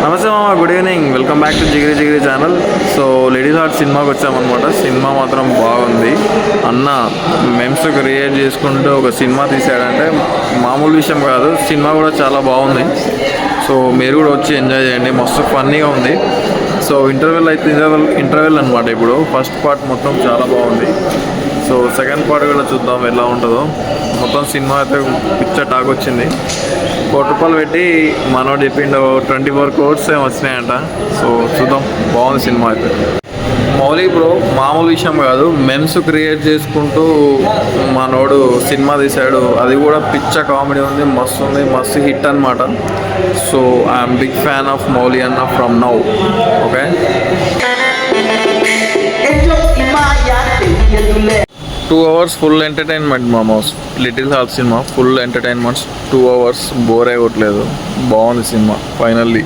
నమస్తే మామ, good evening. Welcome back to Jigiri Jigiri channel. So ladies heart సినిమాకి వచ్చామన్నమాట. సినిమా మాత్రం బాగుంది. అన్న మెమ్స్ క్రియేట్ చేసుకుంటూ ఒక సినిమా తీసాడంటే మామూలు విషయం కాదు. సినిమా కూడా చాలా బాగుంది. సో మీరు కూడా వచ్చి ఎంజాయ్ చేయండి. మస్తు ఫన్నీగా ఉంది. సో ఇంటర్వెల్ అనమాట. ఇప్పుడు ఫస్ట్ పార్ట్ మొత్తం చాలా బాగుంది. సో సెకండ్ పార్ట్ కూడా చూద్దాం ఎలా ఉంటుందో. మొత్తం సినిమా అయితే పిక్చర్ టాక్ వచ్చింది. ₹1 పెట్టి మనోడు చెప్పిండు 24 crores ఏమి వచ్చినాయంట. సో చూద్దాం, బాగుంది సినిమా అయితే. మౌలి బ్రో మామూలు విషయం కాదు. మెమ్స్ క్రియేట్ చేసుకుంటూ మనోడు సినిమా తీశాడు. అది కూడా పిచ్చ కామెడీ ఉంది, మస్తు ఉంది, మస్తు హిట్ అనమాట. So I'm big fan of Mouli అన్న from now. Okay, 2 hours full entertainment మామ. Little heart cinema full entertainments. 2 hours bore అయ్యట్లేదు. బాగుంది సినిమా ఫైనల్లీ.